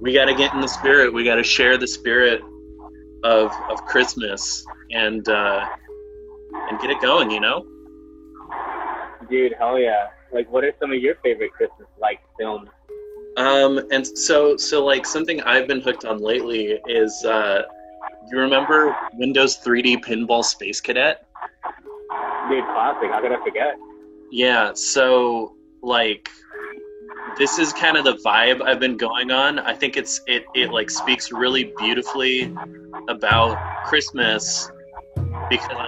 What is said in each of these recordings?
We got to get in the spirit. We got to share the spirit of Christmas and get it going, you know? Dude, hell yeah. Like, what are some of your favorite Christmas-like films? And so like something I've been hooked on lately is, you remember Windows 3D Pinball Space Cadet? Dude, classic. How could I forget? Yeah, so like this is kind of the vibe I've been going on. I think it like speaks really beautifully about Christmas because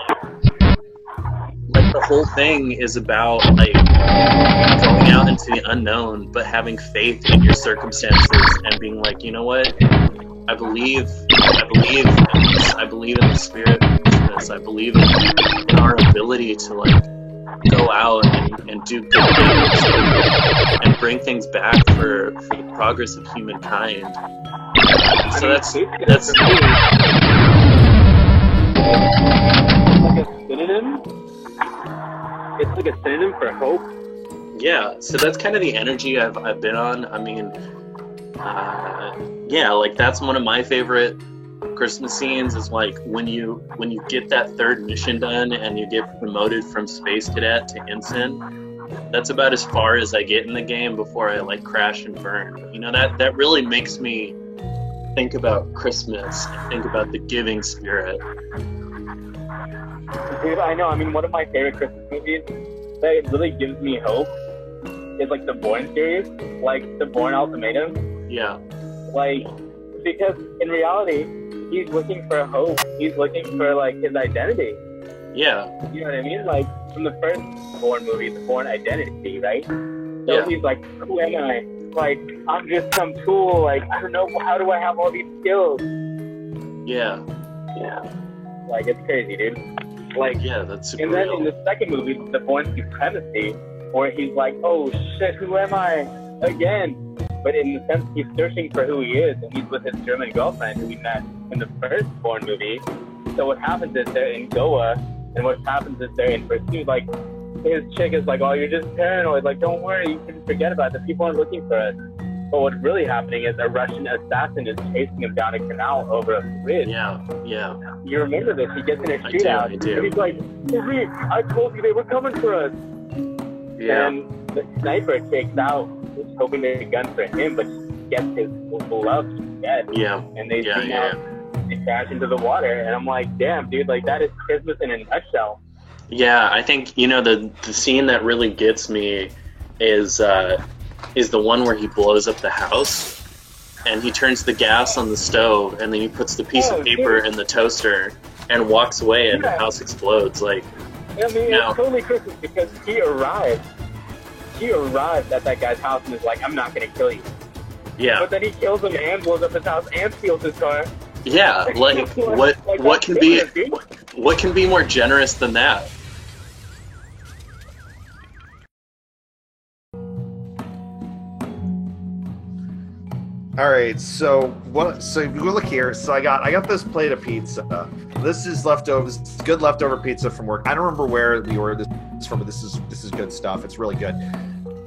like the whole thing is about like going out into the unknown but having faith in your circumstances and being like, you know what? I believe in the spirit of Christmas. I believe in our ability to like go out and do good things and bring things back for the progress of humankind. So that's like a synonym. It's like a synonym for hope. Yeah. So that's kind of the energy I've been on. I mean, yeah, like that's one of my favorite Christmas scenes is like when you get that third mission done and you get promoted from Space Cadet to Ensign. That's about as far as I get in the game before I like crash and burn. You know, that really makes me think about Christmas and think about the giving spirit. Dude, I know. I mean, one of my favorite Christmas movies that really gives me hope is like the Bourne series, like the Bourne Ultimatum. Yeah. Like, because in reality, he's looking for hope. He's looking for like his identity. Yeah. You know what I mean? Like from the first Bourne movie, the Bourne Identity, right? So Yeah. he's like, who am I? Like, I'm just some tool. Like, I don't know. How do I have all these skills? Yeah. Yeah. Like, it's crazy, dude. Like, yeah, that's super and then real. in the second movie, the Bourne Supremacy, where he's like, oh shit, who am I? Again. But in the sense, he's searching for who he is, and he's with his German girlfriend who he met in the first Bourne movie. So what happens is they're in Goa, and what happens is they're in pursuit. Like, his chick is like, oh, you're just paranoid. Like, don't worry, you can forget about it. People are looking for us. But what's really happening is a Russian assassin is chasing him down a canal over a bridge. Yeah. You remember this? He gets in a I shootout, do. and he's like, "Hey, I told you they were coming for us." Yeah. And the sniper takes out, is hoping they gun for him, but gets his beloved dead. Yeah. And they Yeah, zoom yeah, out, they crash into the water, and I'm like, damn, dude, like that is Christmas in a nutshell. Yeah, I think, you know, the scene that really gets me is the one where he blows up the house and he turns the gas on the stove and then he puts the piece of paper in the toaster and walks away and the house explodes. Like, I mean, no. it's totally Christmas because he arrived at that guy's house and is like, I'm not going to kill you. Yeah. But then he kills him and blows up his house and steals his car. Yeah, like what can be more generous than that? All right, so if you look here, so I got this plate of pizza. This is leftovers, good leftover pizza from work. I don't remember where we ordered this from, but this is good stuff. It's really good.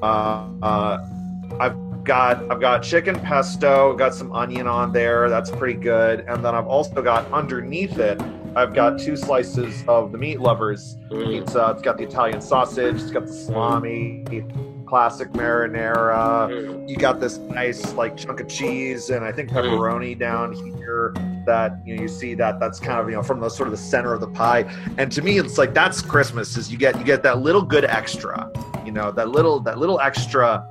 I've got chicken pesto, got some onion on there. That's pretty good. And then I've also got underneath it, I've got 2 slices of the Meat Lovers pizza. It's got the Italian sausage, it's got the salami, classic marinara. You got this nice like chunk of cheese and I think pepperoni down here that you see that's kind of from the sort of the center of the pie. And to me it's like that's Christmas is you get that little good extra, that little extra,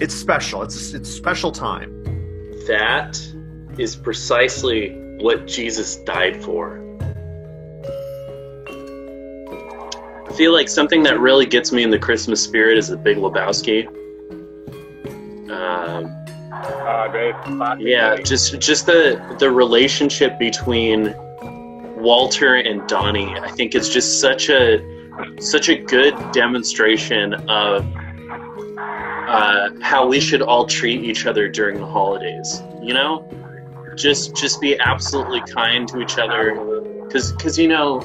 it's special. It's special time. That is precisely what Jesus died for. I feel like something that really gets me in the Christmas spirit is The Big Lebowski. Great. Yeah, just the relationship between Walter and Donnie. I think it's just such a good demonstration of how we should all treat each other during the holidays. just be absolutely kind to each other, because you know,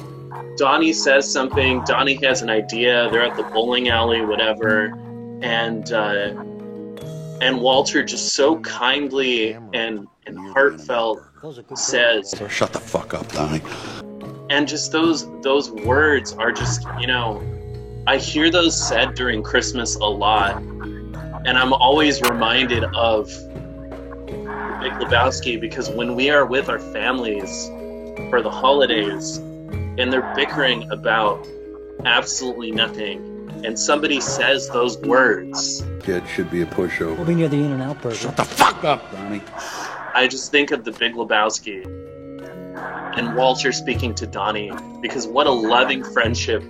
Donnie says something, Donnie has an idea, they're at the bowling alley, whatever, and Walter just so kindly and heartfelt says, So shut the fuck up, Donnie. and just those words are just, you know, I hear those said during Christmas a lot, and I'm always reminded of The Big Lebowski, because when we are with our families for the holidays and they're bickering about absolutely nothing, and somebody says those words, Kid should be a pushover. We'll be near the In-N-Out Burger. Shut the fuck up, Donnie. I just think of The Big Lebowski and Walter speaking to Donnie, because what a loving friendship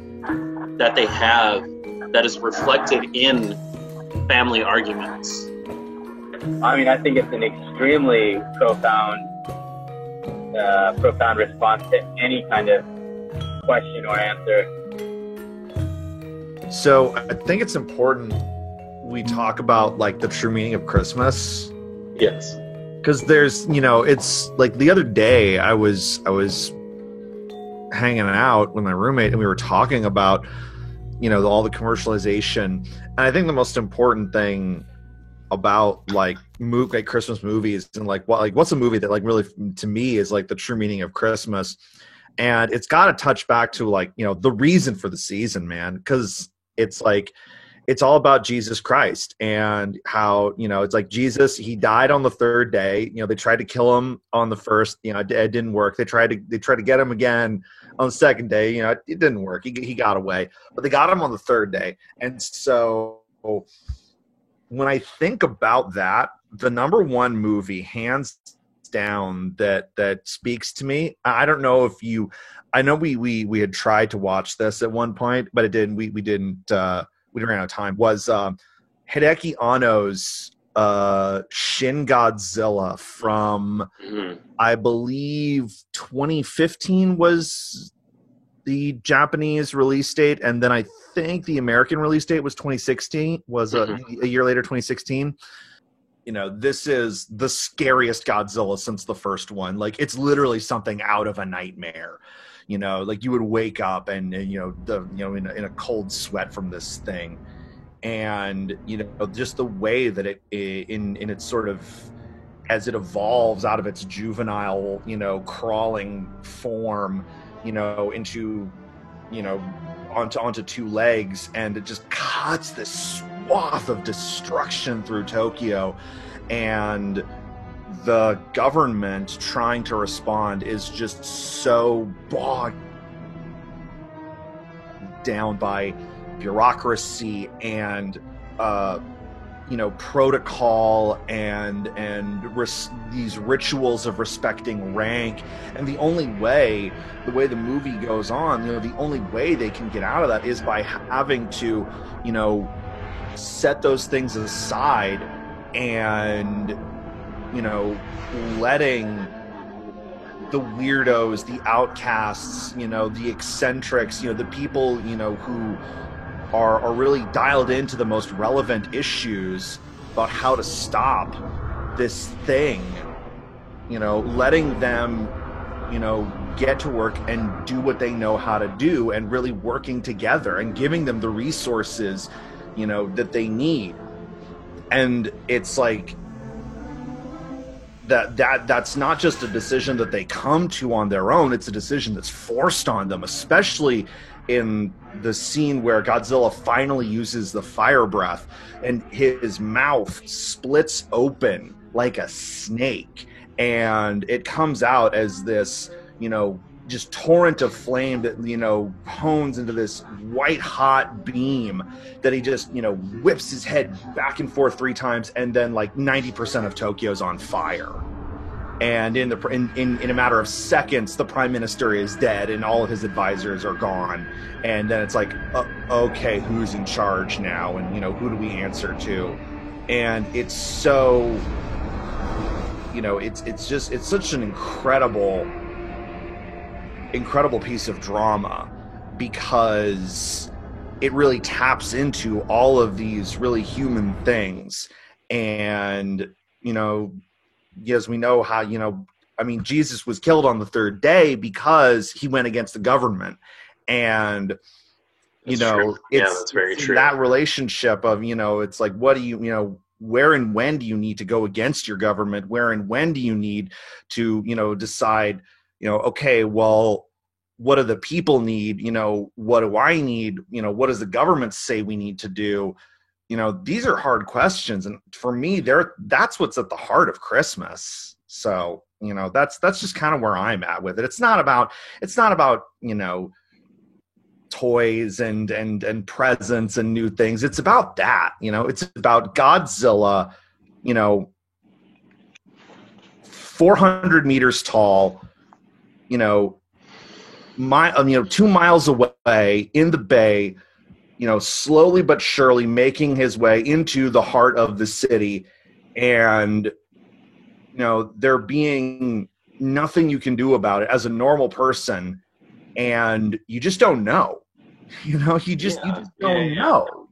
that they have that is reflected in family arguments. I mean, I think it's an extremely profound response to any kind of question or answer. So I think it's important we talk about like the true meaning of Christmas, Yes. because there's, you know, it's like the other day I was hanging out with my roommate and we were talking about, you know, all the commercialization, and I think the most important thing about like Christmas movies and what's a movie that like really to me is like the true meaning of Christmas, and it's got to touch back to like, you know, the reason for the season, man, because it's like it's all about Jesus Christ and how, you know, it's like Jesus, he died on the third day. You know, they tried to kill him on the first, you know, it didn't work. They tried to get him again on the second day. You know, it didn't work. He got away, but they got him on the third day. And so when I think about that, the number one movie, hands down, that speaks to me, I don't know if you, I know we had tried to watch this at one point, but it didn't. We ran out of time. Was Hideki Anno's Shin Godzilla from I believe 2015 was the Japanese release date, and then I think the American release date was 2016. Was a year later, 2016. You know, this is the scariest Godzilla since the first one. Like, it's literally something out of a nightmare. You know, like you would wake up and you know, in a cold sweat from this thing, and you know, just the way that it in its sort of, as it evolves out of its juvenile, you know, crawling form, you know, into, you know, onto two legs, and it just cuts this swath of destruction through Tokyo, and the government trying to respond is just so bogged down by bureaucracy and you know, protocol and these rituals of respecting rank, and the way the movie goes on, you know, the only way they can get out of that is by having to, you know, set those things aside and, you know, letting the weirdos, the outcasts, you know, the eccentrics, you know, the people, you know, who are really dialed into the most relevant issues about how to stop this thing, you know, letting them, you know, get to work and do what they know how to do, and really working together and giving them the resources, you know, that they need. And it's like that's not just a decision that they come to on their own, it's a decision that's forced on them, especially in the scene where Godzilla finally uses the fire breath and his mouth splits open like a snake, and it comes out as this, you know, just torrent of flame that, you know, hones into this white hot beam that he just, you know, whips his head back and forth 3 times, and then like 90% of Tokyo's on fire. And in a matter of seconds, the prime minister is dead and all of his advisors are gone. And then it's like, okay, who's in charge now? And, you know, who do we answer to? And it's so, you know, it's such an incredible piece of drama, because it really taps into all of these really human things. And, you know, as we know how, I mean, Jesus was killed on the third day because he went against the government. And, That's true. That's very true. That relationship of, it's like, what do you, where and when do you need to go against your government? Where and when do you need to, decide, okay, well, what do the people need? What do I need? What does the government say we need to do? These are hard questions. And for me, that's what's at the heart of Christmas. So, that's just kind of where I'm at with it. It's not about, toys and presents and new things. It's about that, it's about Godzilla, 400 meters tall, 2 miles away in the bay, slowly but surely making his way into the heart of the city. And, there being nothing you can do about it as a normal person. And you just don't know, you just don't know.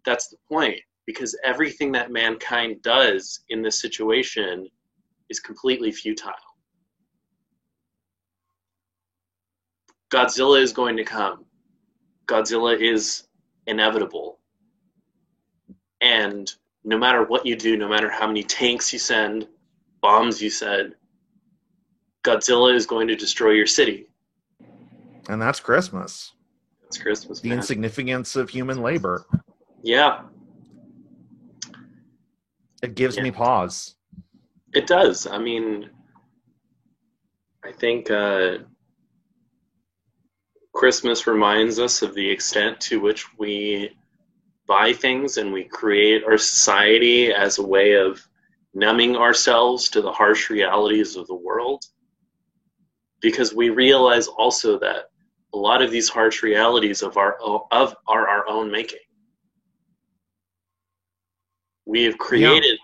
That's the point, because everything that mankind does in this situation is completely futile. Godzilla is going to come. Godzilla is inevitable. And no matter what you do, no matter how many tanks you send, bombs you send, Godzilla is going to destroy your city. And that's Christmas. That's Christmas, The man. insignificance of human labor. Yeah. It gives me pause. It does. I mean, I think Christmas reminds us of the extent to which we buy things and we create our society as a way of numbing ourselves to the harsh realities of the world. Because we realize also that a lot of these harsh realities are our own making. We have created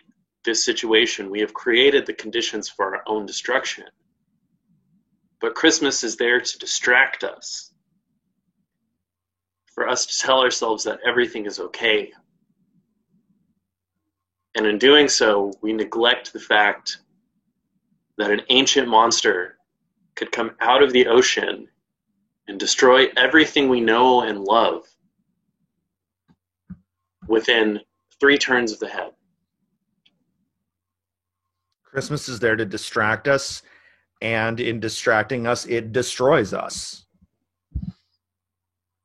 this situation. We have created the conditions for our own destruction. But Christmas is there to distract us, for us to tell ourselves that everything is okay. And in doing so, we neglect the fact that an ancient monster could come out of the ocean and destroy everything we know and love within 3 turns of the head. Christmas is there to distract us, and in distracting us, it destroys us.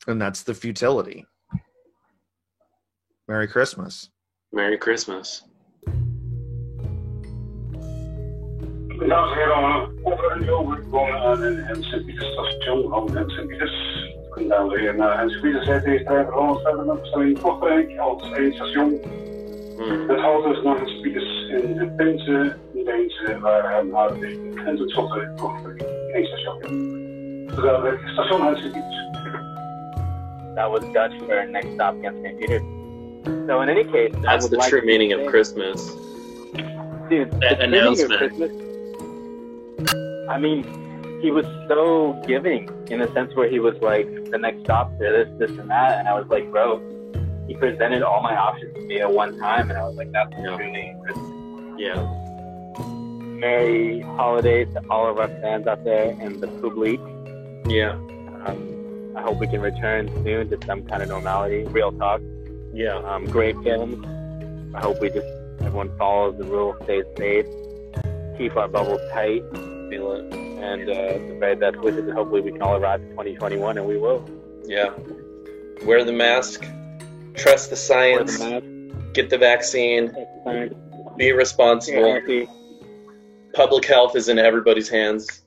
And that's the futility. Merry Christmas. Merry Christmas. Dames en heren, over en over komen aan een Sint-Pieter station van Sint-Pieters. Dames en heren, naar Sint-Pieters heeft deze trein gewoon verder met bestelling Kortrijk als één station. Het halte is naar Sint-Pieters in de Pinse, Deense, waar hem uitwegen en tot slot Kortrijk, één station. Tot dadelijk, station Sint-Pieters. That was Dutch for next stop against St. Peter. So in any case, that's the true meaning of Christmas. Dude, that announcement. Christmas, I mean, he was so giving in the sense where he was like, the next stop to this, and that, and I was like, bro, he presented all my options to me at one time, and I was like, that's truly Christmas. Yeah. Merry holidays to all of our fans out there in the public. Yeah. I hope we can return soon to some kind of normality, real talk. Yeah. Great films. I hope everyone follows the rules, stays safe, keep our bubbles tight, Feel it. and the very best wishes, and hopefully we can all arrive to 2021, and we will. Yeah. Wear the mask. Trust the science. Wear the mask. Get the vaccine. Be responsible. Stay healthy. Public health is in everybody's hands.